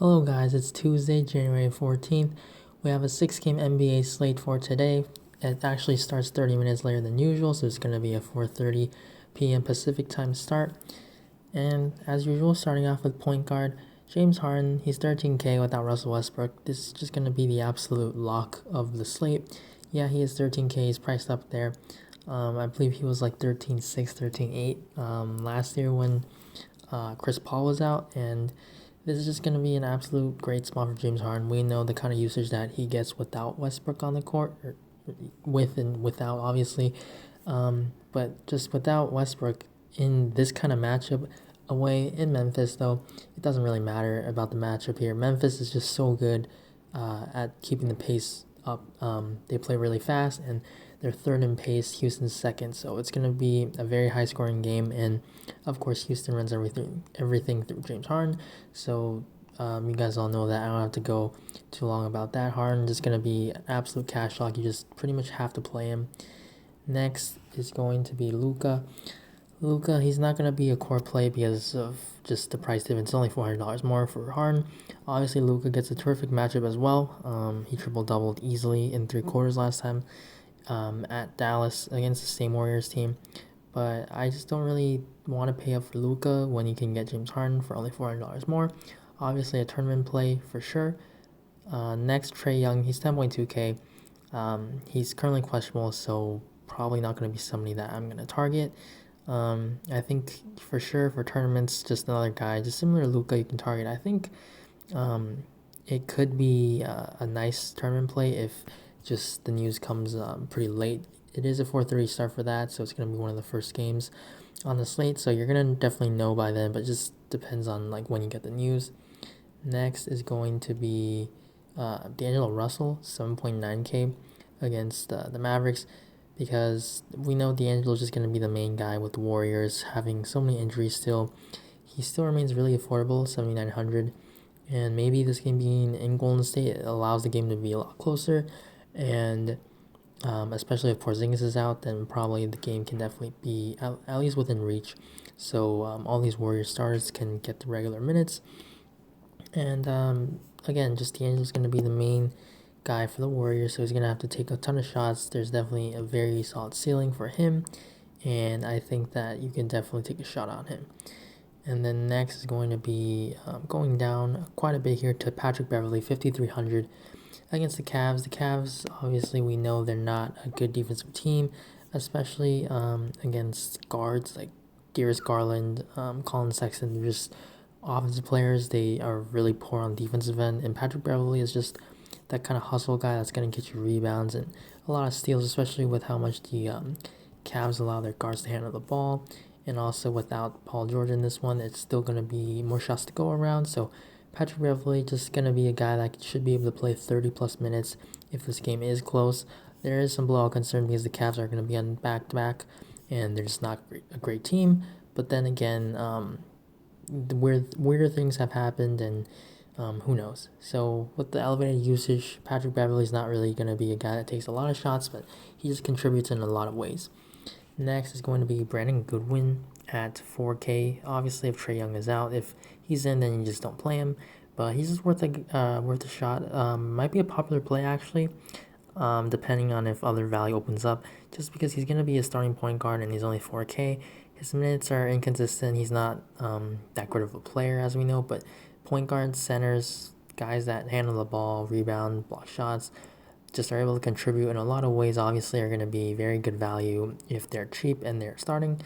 Hello guys, it's Tuesday, January 14th. We have a 6-game NBA slate for today. It actually starts 30 minutes later than usual, so it's going to be a 4:30 p.m. Pacific time start. And as usual, starting off with point guard James Harden. He's 13K without Russell Westbrook. This is just going to be the absolute lock of the slate. Yeah, he is 13K. He's priced up there. I believe he was like 13.6, 13.8 last year when Chris Paul was out, and this is just going to be an absolute great spot for James Harden. We know the kind of usage that he gets without Westbrook on the court, or with and without, obviously. But just without Westbrook in this kind of matchup away in Memphis, though, it doesn't really matter about the matchup here. Memphis is just so good at keeping the pace up. They play really fast, and they're third in pace. Houston's second, so it's going to be a very high-scoring game. And of course, Houston runs everything through James Harden. So you guys all know that. I don't have to go too long about that. Harden is going to be an absolute cash lock. You just pretty much have to play him. Next is going to be Luka. Luka, he's not going to be a core play because of just the price difference. It's only $400 more for Harden. Obviously, Luka gets a terrific matchup as well. He triple-doubled easily in 3 quarters last time at Dallas against the same Warriors team. But I just don't really want to pay up for Luka when you can get James Harden for only $400 more. Obviously, a tournament play for sure. Next, Trae Young. He's 10.2K. He's currently questionable, so probably not going to be somebody that I'm going to target. I think for sure for tournaments, just another guy, just similar to Luka, you can target. I think it could be a nice tournament play if just the news comes pretty late. It is a 4:30 start for that, so it's going to be one of the first games on the slate. So you're going to definitely know by then, but it just depends on like when you get the news. Next is going to be D'Angelo Russell, 7.9K against the Mavericks, because we know D'Angelo's just going to be the main guy with the Warriors having so many injuries still. He still remains really affordable, 7,900. And maybe this game being in Golden State allows the game to be a lot closer. And especially if Porzingis is out, then probably the game can definitely be at least within reach. So all these Warrior stars can get the regular minutes. And again, just D'Angelo's going to be the main guy for the Warriors, so he's going to have to take a ton of shots. There's definitely a very solid ceiling for him, and I think that you can definitely take a shot on him. And then next is going to be going down quite a bit here to Patrick Beverley, 5,300 against the Cavs. The Cavs, obviously, we know they're not a good defensive team, especially against guards like Darius Garland, Colin Sexton. They're just offensive players. They are really poor on defensive end, and Patrick Beverley is just that kind of hustle guy that's going to get you rebounds and a lot of steals, especially with how much the Cavs allow their guards to handle the ball. And also without Paul George in this one, it's still going to be more shots to go around. So Patrick Beverley just going to be a guy that should be able to play 30 plus minutes if this game is close. There is some blowout concern because the Cavs are going to be on back-to-back and they're just not a great team. But then again, weirder things have happened, and who knows. So with the elevated usage, Patrick Beverley's not really going to be a guy that takes a lot of shots, but he just contributes in a lot of ways. Next is going to be Brandon Goodwin at 4K. Obviously, if Trae Young is out, if he's in, then you just don't play him. But he's just worth a shot. Might be a popular play actually, depending on if other value opens up. Just because he's going to be a starting point guard and he's only 4K. His minutes are inconsistent. He's not that good of a player, as we know. But point guards, centers, guys that handle the ball, rebound, block shots, just are able to contribute in a lot of ways. Obviously, are going to be very good value if they're cheap and they're starting.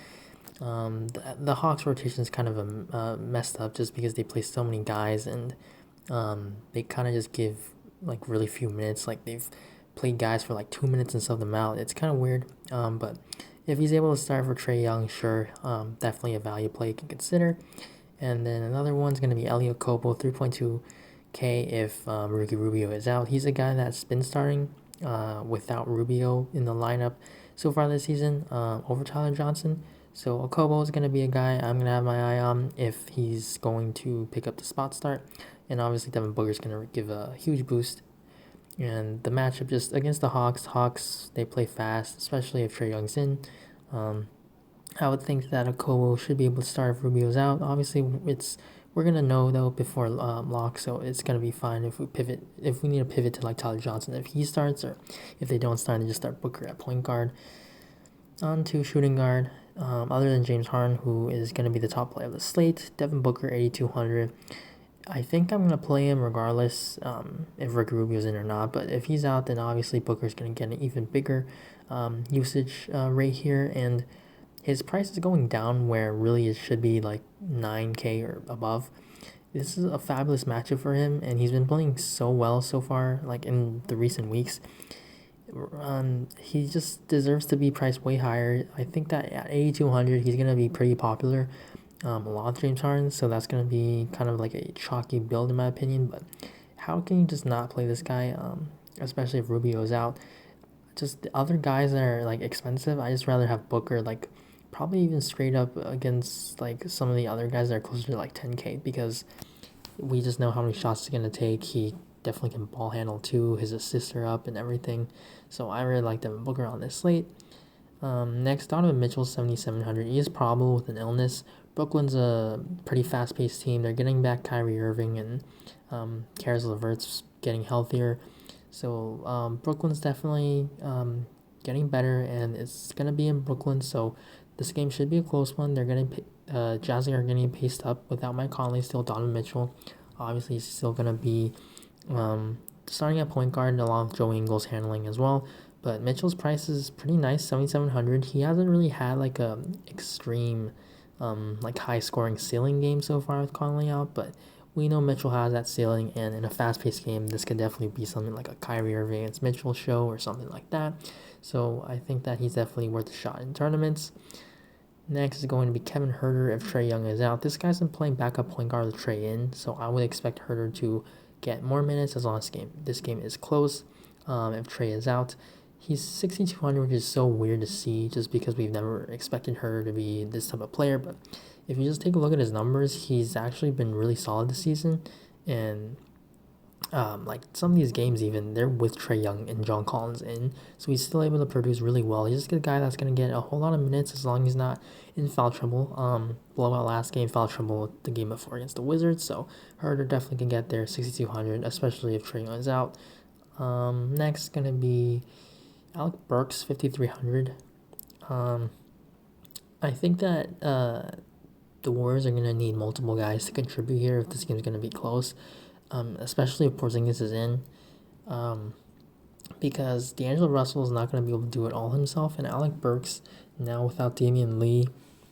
The Hawks rotation is kind of messed up just because they play so many guys, and they kind of just give like really few minutes. Like they've played guys for like 2 minutes and sub them out. It's kind of weird. But if he's able to start for Trae Young, sure, definitely a value play you can consider. And then another one's going to be Elliot Kobo, 3.2K if Ricky Rubio is out. He's a guy that's been starting without Rubio in the lineup so far this season over Tyler Johnson. So Okobo is going to be a guy I'm going to have my eye on if he's going to pick up the spot start. And obviously Devin Booker is going to give a huge boost. And the matchup just against the Hawks, they play fast, especially if Trae Young's in. I would think that Okobo should be able to start if Rubio's out. Obviously, it's We're gonna know though before lock, so it's gonna be fine if we pivot. If we need to pivot to like Tyler Johnson, if he starts, or if they don't start, then just start Booker at point guard. On to shooting guard. Other than James Harden, who is gonna be the top player of the slate, Devin Booker 8,200. I think I'm gonna play him regardless if Ricky Rubio's in or not. But if he's out, then obviously Booker's gonna get an even bigger usage rate here, and his price is going down where really it should be like 9K or above. This is a fabulous matchup for him, and he's been playing so well so far, like in the recent weeks. He just deserves to be priced way higher. I think that at 8,200, he's gonna be pretty popular. Along with James Harden, so that's gonna be kind of like a chalky build in my opinion. But how can you just not play this guy? Especially if Rubio is out. Just the other guys that are like expensive, I just rather have Booker, like probably even straight up against like some of the other guys that are closer to like 10K, because we just know how many shots he's gonna take. He definitely can ball handle too. His assists are up and everything. So I really like Devin Booker on this slate. Next, Donovan Mitchell, 7,700. He is probable with an illness. Brooklyn's a pretty fast-paced team. They're getting back Kyrie Irving, and Caris LeVert's getting healthier. So Brooklyn's definitely getting better, and it's gonna be in Brooklyn. So this game should be a close one. They're getting Jazz are getting paced up without Mike Conley. Still Donovan Mitchell. Obviously, he's still gonna be starting at point guard along with Joe Ingles handling as well. But Mitchell's price is pretty nice, 7,700. He hasn't really had like a extreme, like high scoring ceiling game so far with Conley out, but we know Mitchell has that ceiling, and in a fast paced game, this could definitely be something like a Kyrie Irving against Mitchell show or something like that. So I think that he's definitely worth a shot in tournaments. Next is going to be Kevin Huerter if Trae Young is out. This guy's been playing backup point guard with Trae in, so I would expect Huerter to get more minutes as long as this game is close. If Trae is out, he's 6,200, which is so weird to see just because we've never expected her to be this type of player. But if you just take a look at his numbers, he's actually been really solid this season. And like some of these games, even they're with Trae Young and John Collins in, so he's still able to produce really well. He's just a guy that's gonna get a whole lot of minutes as long as he's not in foul trouble. Blowout last game, foul trouble the game before against the Wizards. So Herder definitely can get there, 6,200, especially if Trae Young is out. Next gonna be Alec Burks, 5,300. I think that the Warriors are gonna need multiple guys to contribute here if this game's gonna be close. Especially if Porzingis is in, because D'Angelo Russell is not going to be able to do it all himself, and Alec Burks, now without Damian Lee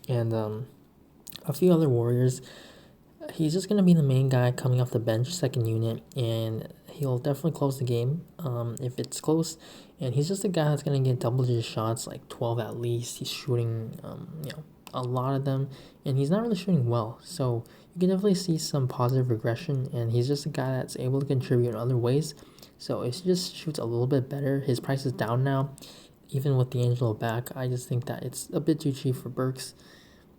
and a few other Warriors, he's just going to be the main guy coming off the bench, second unit, and he'll definitely close the game if it's close, and he's just a guy that's going to get double-digit shots, like 12 at least. He's shooting, a lot of them, and he's not really shooting well, so you can definitely see some positive regression, and he's just a guy that's able to contribute in other ways. So if he just shoots a little bit better, his price is down now, even with D'Angelo back. I just think that it's a bit too cheap for Burks.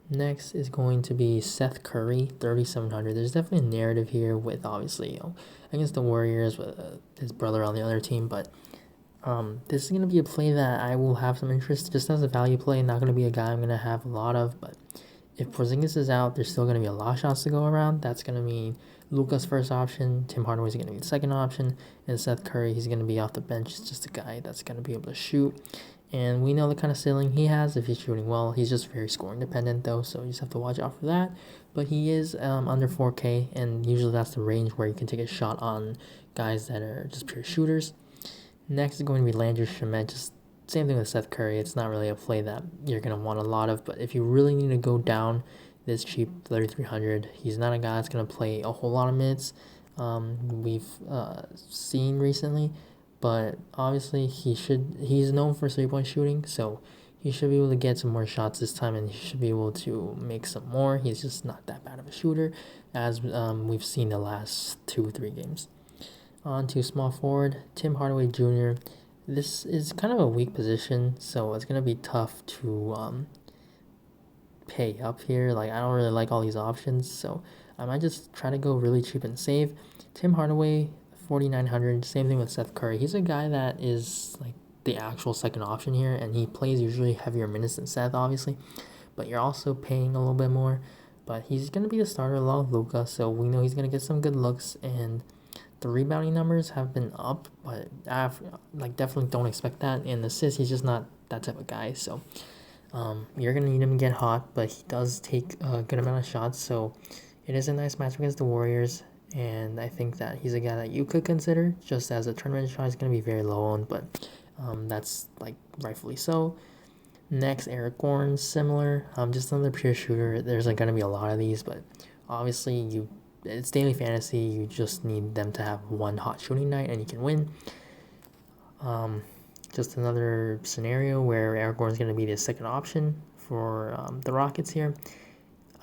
Next is going to be Seth Curry, 3,700. There's definitely a narrative here with, obviously, against the Warriors with his brother on the other team, but this is going to be a play that I will have some interest just as a value play. Not going to be a guy I'm going to have a lot of, but if Porzingis is out, there's still going to be a lot of shots to go around. That's going to mean Luka's first option, Tim Hardaway is going to be the second option, and Seth Curry, he's going to be off the bench. He's just a guy that's going to be able to shoot. And we know the kind of ceiling he has if he's shooting well. He's just very scoring dependent though, so you just have to watch out for that. But he is under 4K, and usually that's the range where you can take a shot on guys that are just pure shooters. Next is going to be Landry Shamet, just same thing with Seth Curry. It's not really a play that you're going to want a lot of, but if you really need to go down this cheap 3,300, he's not a guy that's going to play a whole lot of minutes. We've seen recently, but obviously he's known for 3-point shooting, so he should be able to get some more shots this time, and he should be able to make some more. He's just not that bad of a shooter, as we've seen the last 2-3 games. On to small forward, Tim Hardaway Jr. This is kind of a weak position, so it's going to be tough to pay up here. Like, I don't really like all these options, so I might just try to go really cheap and save. Tim Hardaway, 4,900. Same thing with Seth Curry. He's a guy that is like the actual second option here, and he plays usually heavier minutes than Seth, obviously, but you're also paying a little bit more. but he's going to be the starter along with Luka, so we know he's going to get some good looks, and the rebounding numbers have been up, but definitely don't expect that. And assists, he's just not that type of guy, so you're going to need him to get hot, but he does take a good amount of shots, so it is a nice match against the Warriors, and I think that he's a guy that you could consider, just as a tournament shot. He's going to be very low owned, but that's rightfully so. Next, Eric Gordon, similar, just another pure shooter. There's going to be a lot of these, but obviously it's daily fantasy. You just need them to have one hot shooting night, and you can win. Just another scenario where Eric Gordon's going to be the second option for the Rockets here.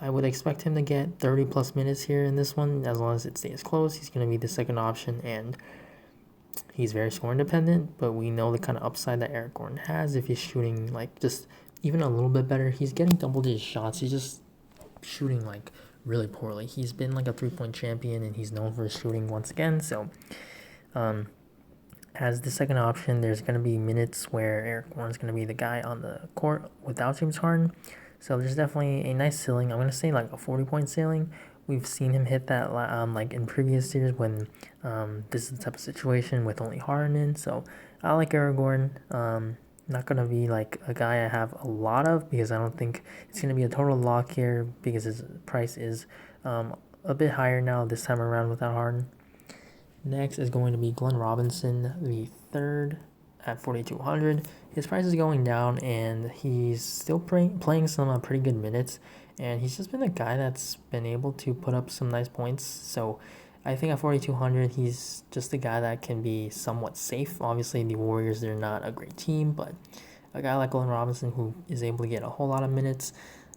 I would expect him to get 30 plus minutes here in this one, as long as it stays close. He's going to be the second option, and he's very score independent, but we know the kind of upside that Eric Gordon has if he's shooting just even a little bit better. He's getting double-digit shots. He's just shooting really poorly. He's been a 3-point champion, and he's known for his shooting once again. So as the second option, there's going to be minutes where Eric Gordon's going to be the guy on the court without James Harden. So there's definitely a nice ceiling. I'm going to say a 40-point ceiling. We've seen him hit that in previous years when this is the type of situation with only Harden in. So I like Eric Gordon. Not going to be a guy I have a lot of, because I don't think it's going to be a total lock here, because his price is a bit higher now this time around without Harden. Next is going to be Glenn Robinson, the third, at 4,200. His price is going down, and he's still playing some pretty good minutes, and he's just been a guy that's been able to put up some nice points. So I think at 4,200, he's just a guy that can be somewhat safe. Obviously, the Warriors, they're not a great team, but a guy like Glenn Robinson who is able to get a whole lot of minutes,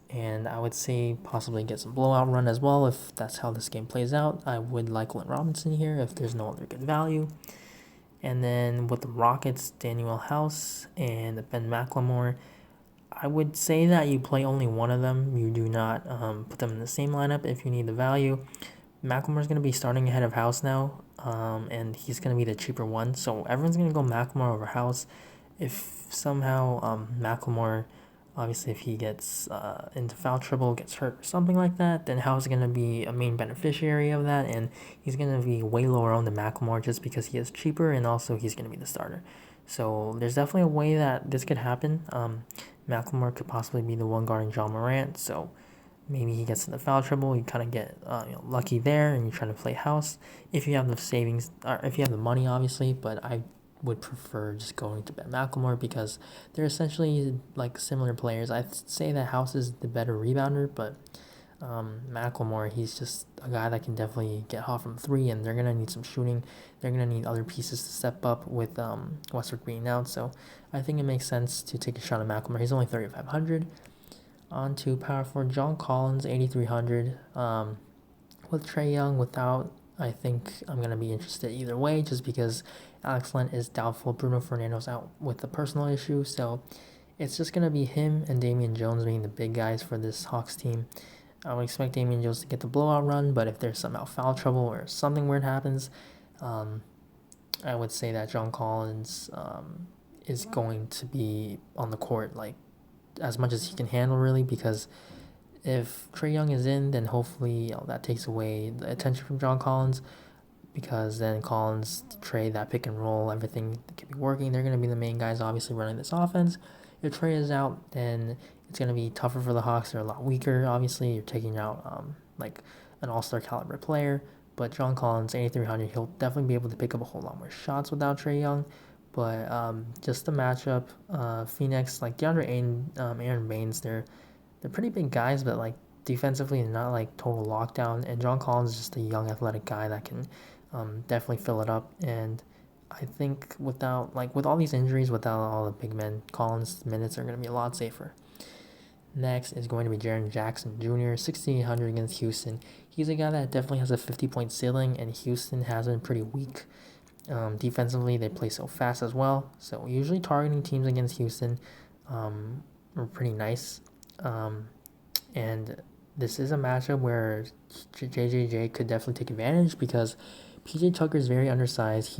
and I would say possibly get some blowout run as well if that's how this game plays out. I would like Glenn Robinson here if there's no other good value. And then with the Rockets, Daniel House and Ben McLemore, I would say that you play only one of them. You do not put them in the same lineup if you need the value. McLemore's going to be starting ahead of House now, and he's going to be the cheaper one. So everyone's going to go McLemore over House. If somehow McLemore, obviously if he gets into foul trouble, gets hurt or something like that, then House is going to be a main beneficiary of that, and he's going to be way lower on than McLemore just because he is cheaper, and also he's going to be the starter. So there's definitely a way that this could happen. McLemore could possibly be the one guarding John Morant, so maybe he gets into foul trouble. You kind of get lucky there, and you're trying to play House if you have the savings, or if you have the money, obviously. But I would prefer just going to Ben McLemore because they're essentially similar players. I'd say that House is the better rebounder, but McLemore, he's just a guy that can definitely get hot from three, and they're gonna need some shooting. They're gonna need other pieces to step up with Westbrook being out. So I think it makes sense to take a shot at McLemore. He's only 3,500. On to power forward John Collins, 8,300. With Trae Young, without, I think I'm going to be interested either way, just because Alex Len is doubtful. Bruno Fernando's out with a personal issue, so it's just going to be him and Damian Jones being the big guys for this Hawks team. I would expect Damian Jones to get the blowout run, but if there's somehow foul trouble or something weird happens, I would say that John Collins is going to be on the court as much as he can handle, really, because if Trae Young is in, then hopefully that takes away the attention from John Collins, because then Collins, Trae, that pick and roll, everything could be working. They're going to be the main guys, obviously, running this offense. If Trae is out, then it's going to be tougher for the Hawks. They're a lot weaker, obviously. You're taking out an all-star caliber player, but John Collins, 8,300, he'll definitely be able to pick up a whole lot more shots without Trae Young. But just the matchup, Phoenix, DeAndre Ayton, Aaron Baines, they're pretty big guys, but defensively they're not total lockdown. And John Collins is just a young athletic guy that can definitely fill it up. And I think with all these injuries, without all the big men, Collins' minutes are going to be a lot safer. Next is going to be Jaren Jackson Jr., 6,800 against Houston. He's a guy that definitely has a 50-point ceiling, and Houston has been pretty weak. Defensively, they play so fast as well. So usually targeting teams against Houston are pretty nice. And this is a matchup where JJJ could definitely take advantage because PJ Tucker is very undersized.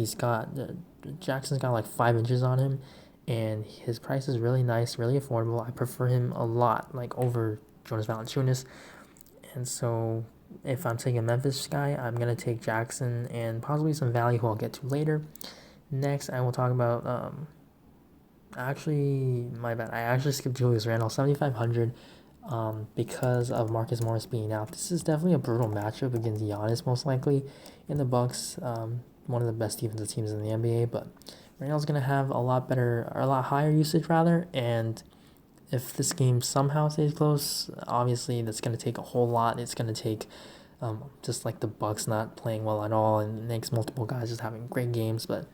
Jackson's got 5 inches on him, and his price is really nice, really affordable. I prefer him a lot, over Jonas Valanciunas. And so if I'm taking a Memphis guy, I'm going to take Jackson and possibly some value who I'll get to later. Next, I will talk about, actually, my bad. I actually skipped Julius Randle, 7,500, because of Marcus Morris being out. This is definitely a brutal matchup against Giannis, most likely, in the Bucks. One of the best defensive teams in the NBA, but Randle's going to have a lot higher usage, rather, and if this game somehow stays close, obviously that's going to take a whole lot. It's going to take just like the Bucks not playing well at all and next multiple guys just having great games. But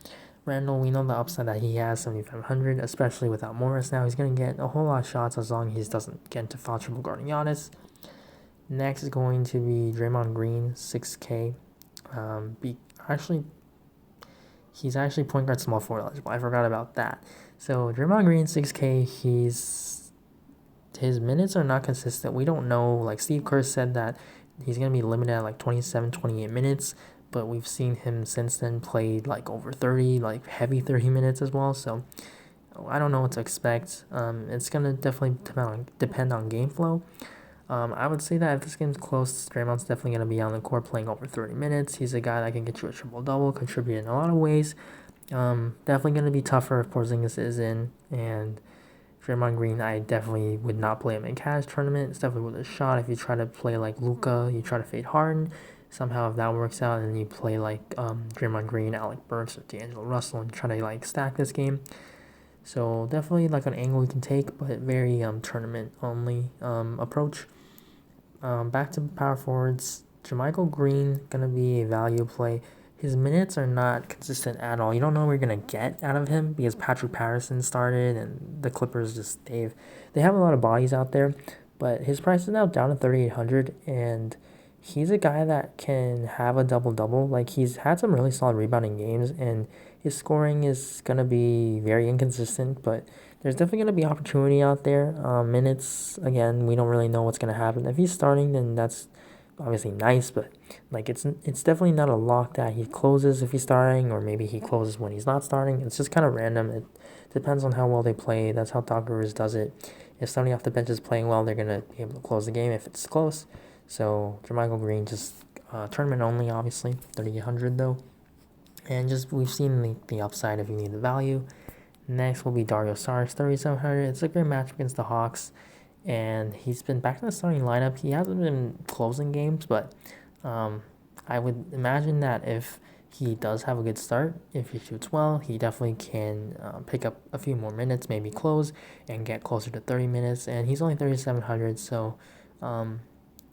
Randall, we know the upside that he has, 7,500, especially without Morris now. He's going to get a whole lot of shots as long as he doesn't get into foul trouble guarding Giannis. Next is going to be Draymond Green, 6K. Actually, he's actually point guard small forward eligible. I forgot about that. So Draymond Green, 6K, his minutes are not consistent. We don't know. Like Steve Kerr said that he's going to be limited at like 27, 28 minutes, but we've seen him since then play like over 30, like heavy 30 minutes as well. So I don't know what to expect. It's going to definitely depend on game flow. I would say that if this game's close, Draymond's definitely going to be on the court playing over 30 minutes. He's a guy that can get you a triple-double, contribute in a lot of ways. Definitely going to be tougher if Porzingis is in, and Draymond Green, I definitely would not play him in cash tournament. It's definitely worth a shot. If you try to play like Luka, you try to fade Harden. Somehow if that works out, and you play like Draymond Green, Alec Burks, or D'Angelo Russell, and try to like stack this game. So definitely like an angle you can take, but very tournament only approach. Back to power forwards. JaMychal Green gonna be a value play. His minutes are not consistent at all. You don't know what you're gonna get out of him because Patrick Patterson started and the Clippers they have a lot of bodies out there, but his price is now down to 3,800, and he's a guy that can have a double double. Like he's had some really solid rebounding games, and his scoring is gonna be very inconsistent, but there's definitely gonna be opportunity out there. Minutes again, we don't really know what's gonna happen. If he's starting, then that's obviously nice, but like it's definitely not a lock that he closes if he's starting, or maybe he closes when he's not starting. It's just kind of random. It depends on how well they play. That's how Doc Rivers does it. If somebody off the bench is playing well, they're gonna be able to close the game if it's close. So JaMychal Green just tournament only, obviously 3,800 though, and just we've seen the upside if you need the value. Next will be Dario Saric, 3,700. It's a great match against the Hawks, and he's been back in the starting lineup. He hasn't been closing games, but I would imagine that if he does have a good start, if he shoots well, he definitely can pick up a few more minutes, maybe close, and get closer to 30 minutes. And he's only 3,700, so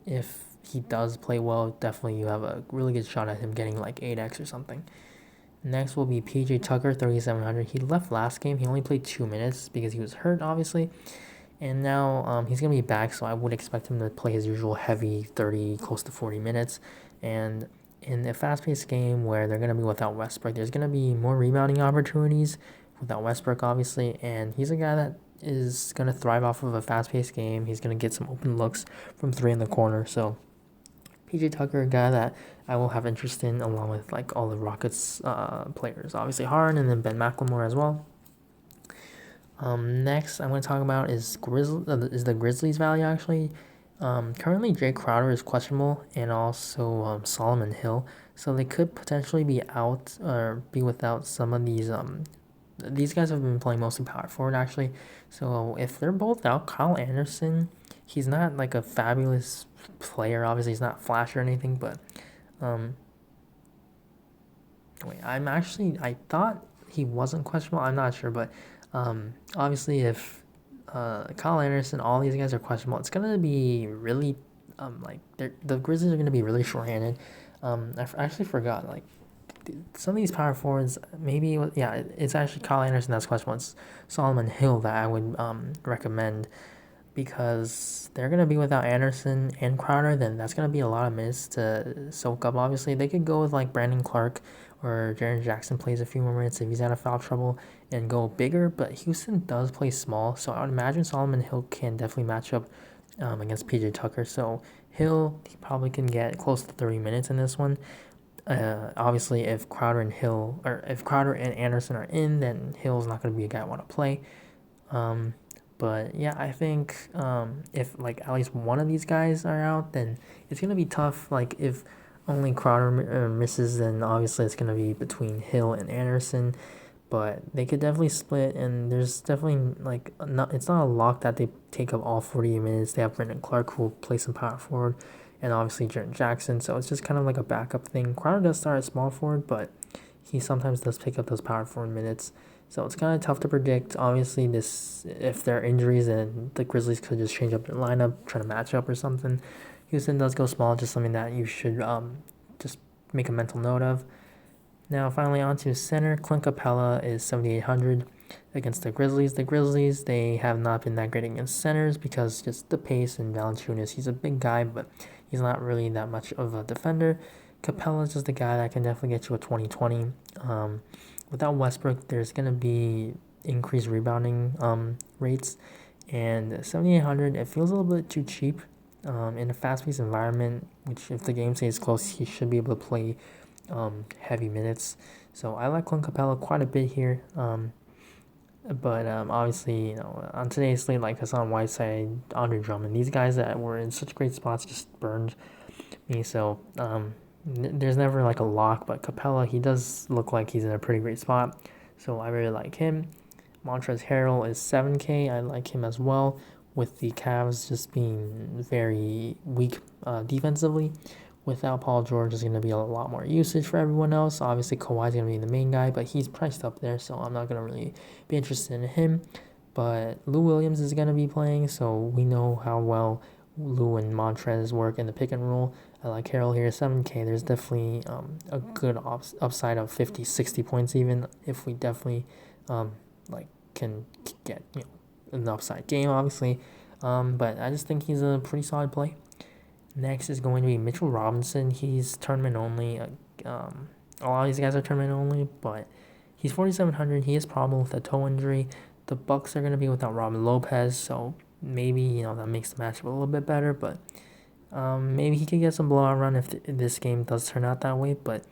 if he does play well, definitely you have a really good shot at him getting like 8x or something. Next will be PJ Tucker, 3,700. He left last game. He only played 2 minutes because he was hurt, obviously. And now he's going to be back, so I would expect him to play his usual heavy 30, close to 40 minutes. And in a fast-paced game where they're going to be without Westbrook, there's going to be more rebounding opportunities without Westbrook, obviously. And he's a guy that is going to thrive off of a fast-paced game. He's going to get some open looks from 3 in the corner. So PJ Tucker, a guy that I will have interest in, along with like all the Rockets players, obviously Harden and then Ben McLemore as well. Next I'm going to talk about is the Grizzlies value actually. Currently Jay Crowder is questionable, and also Solomon Hill, so they could potentially be out or be without some of these guys have been playing mostly power forward actually. So if they're both out, Kyle Anderson, he's not like a fabulous player. Obviously, he's not flash or anything, but I thought he wasn't questionable. I'm not sure, but obviously, if Kyle Anderson, all these guys are questionable, it's gonna be really the Grizzlies are gonna be really shorthanded. I actually forgot like some of these power forwards, maybe it's actually Kyle Anderson that's questionable. It's Solomon Hill that I would recommend, because they're going to be without Anderson and Crowder. Then that's going to be a lot of minutes to soak up. Obviously, they could go with like Brandon Clark, or Jaren Jackson plays a few more minutes if he's out of foul trouble, and go bigger, but Houston does play small, so I would imagine Solomon Hill can definitely match up against PJ Tucker. So Hill, he probably can get close to 30 minutes in this one. Obviously, if Crowder and Anderson are in, then Hill's not going to be a guy I want to play. But yeah, I think if like at least one of these guys are out, then it's gonna be tough. Like if only Crowder misses, then obviously it's gonna be between Hill and Anderson. But they could definitely split, and there's definitely like not. It's not a lock that they take up all 40 minutes. They have Brendan Clark who will play some power forward, and obviously Jaren Jackson. So it's just kind of like a backup thing. Crowder does start at small forward, but he sometimes does pick up those power forward minutes. So it's kind of tough to predict. Obviously, this if there are injuries, then the Grizzlies could just change up their lineup, try to match up or something. Houston does go small, just something that you should just make a mental note of. Now, finally, on to center. Clint Capella is 7,800 against the Grizzlies. The Grizzlies, they have not been that great against centers because just the pace and Valanciunas. He's a big guy, but he's not really that much of a defender. Capella is just a guy that can definitely get you a 20-20. Without Westbrook, there's going to be increased rebounding rates. And 7,800, it feels a little bit too cheap in a fast-paced environment, which if the game stays close, he should be able to play heavy minutes. So I like Clint Capella quite a bit here. But obviously, on today's slate, like Hassan Whiteside, Andre Drummond, these guys that were in such great spots just burned me. So there's never like a lock, but Capella, he does look like he's in a pretty great spot. So I really like him. Montrezl Harrell is 7K. I like him as well, with the Cavs just being very weak defensively. Without Paul George, there's going to be a lot more usage for everyone else. Obviously, Kawhi's going to be the main guy, but he's priced up there, so I'm not going to really be interested in him. But Lou Williams is going to be playing, so we know how well Lou and Montrez work in the pick and roll. I like Harrell here, 7K. There's definitely a good upside of 50, 60 points even if we definitely like can get an upside game, obviously. But I just think he's a pretty solid play. Next is going to be Mitchell Robinson. He's tournament only. A lot of these guys are tournament only, but he's 4,700. He has problem with a toe injury. The Bucks are going to be without Robin Lopez, so maybe that makes the matchup a little bit better. But maybe he could get some blowout run if this game does turn out that way. But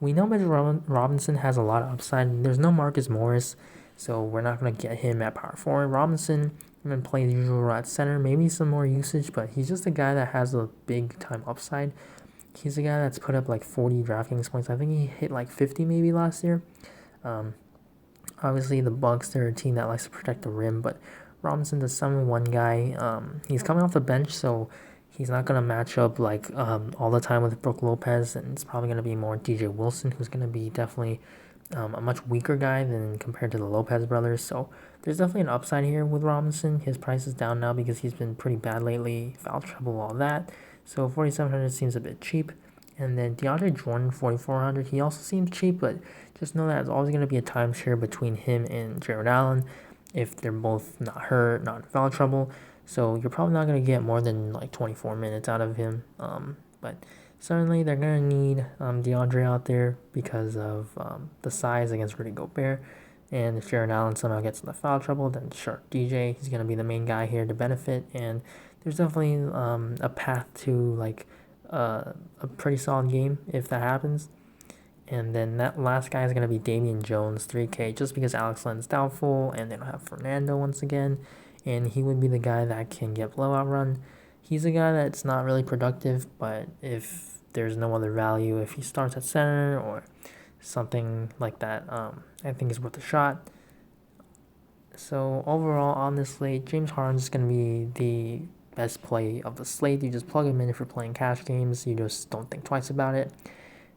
we know Mitchell Robinson has a lot of upside. There's no Marcus Morris, so we're not going to get him at power forward. Robinson and then play the usual role at center, maybe some more usage, but he's just a guy that has a big time upside. He's a guy that's put up like 40 DraftKings points. I think he hit like 50 maybe last year. Obviously the Bucks, they're a team that likes to protect the rim, but Robinson's a 7-1 guy. He's coming off the bench, so he's not going to match up like all the time with Brook Lopez, and it's probably going to be more DJ Wilson, who's going to be definitely a much weaker guy than compared to the Lopez brothers. So there's definitely an upside here with Robinson. His price is down now because he's been pretty bad lately, foul trouble, all that. So 4,700 seems a bit cheap. And then DeAndre Jordan, 4,400. He also seems cheap, but just know that it's always going to be a timeshare between him and Jared Allen if they're both not hurt, not in foul trouble. So you're probably not going to get more than like 24 minutes out of him. But certainly they're going to need DeAndre out there because of the size against Rudy Gobert. And if Jared Allen somehow gets into foul trouble, then sure, DJ, he's going to be the main guy here to benefit. And there's definitely a path to like a pretty solid game if that happens. And then that last guy is going to be Damian Jones, 3K, just because Alex Len's doubtful and they don't have Fernando once again. And he would be the guy that can get blowout run. He's a guy that's not really productive, but if there's no other value, if he starts at center or something like that, I think it's worth a shot. So overall on this slate, James Harden's is going to be the best play of the slate. You just plug him in if you're playing cash games. You just don't think twice about it.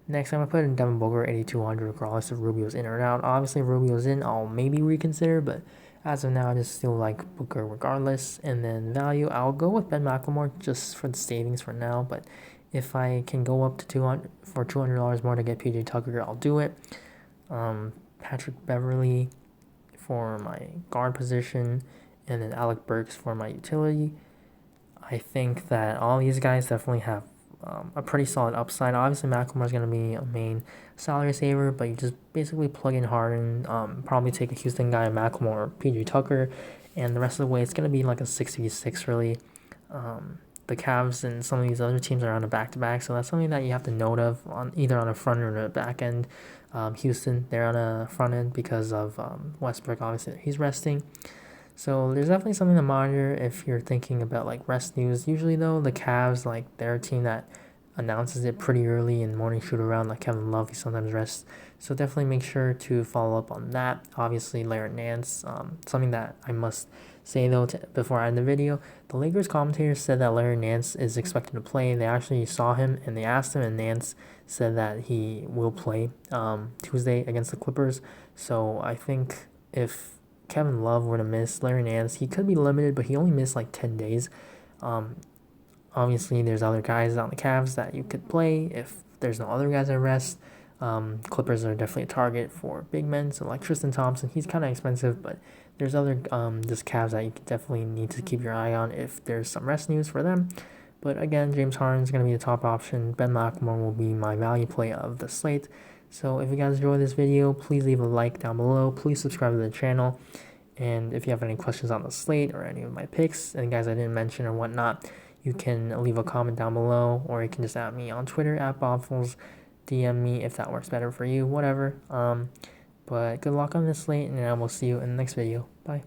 Next, I'm going to put in Devin Booker, 8,200, regardless if Rubio's in or out. Obviously, if Rubio's in, I'll maybe reconsider, but as of now, I just still like Booker regardless. And then value, I'll go with Ben McLemore just for the savings for now, but if I can go up to $200 more to get PJ Tucker, I'll do it. Patrick Beverly for my guard position, and then Alec Burks for my utility. I think that all these guys definitely have a pretty solid upside. Obviously, McLemore's going to be a main salary saver, but you just basically plug in Harden, probably take a Houston guy, McLemore, or PJ Tucker, and the rest of the way, it's going to be like a 6v6 really. The Cavs and some of these other teams are on a back-to-back, so that's something that you have to note of either on a front or a back end. Houston, they're on a front end because of Westbrook, obviously, he's resting. So there's definitely something to monitor if you're thinking about like rest news. Usually though, the Cavs, like they're a team that announces it pretty early in morning shoot around, like Kevin Love, he sometimes rests. So definitely make sure to follow up on that. Obviously, Larry Nance, something that I must say though before I end the video, the Lakers commentators said that Larry Nance is expected to play. They actually saw him and they asked him, and Nance said that he will play Tuesday against the Clippers. So I think if Kevin Love were to miss, Larry Nance, he could be limited, but he only missed like 10 days. Um, Obviously, there's other guys on the Cavs that you could play if there's no other guys at rest. Clippers are definitely a target for big men, so like Tristan Thompson, he's kind of expensive, but there's other just Cavs that you definitely need to keep your eye on if there's some rest news for them. But again, James Harden is going to be the top option. Ben McLemore will be my value play of the slate. So if you guys enjoyed this video, please leave a like down below. Please subscribe to the channel. And if you have any questions on the slate or any of my picks and guys I didn't mention or whatnot, you can leave a comment down below, or you can just add me on Twitter at Bobfuls. DM me if that works better for you, whatever. But good luck on this slate, and I will see you in the next video. Bye.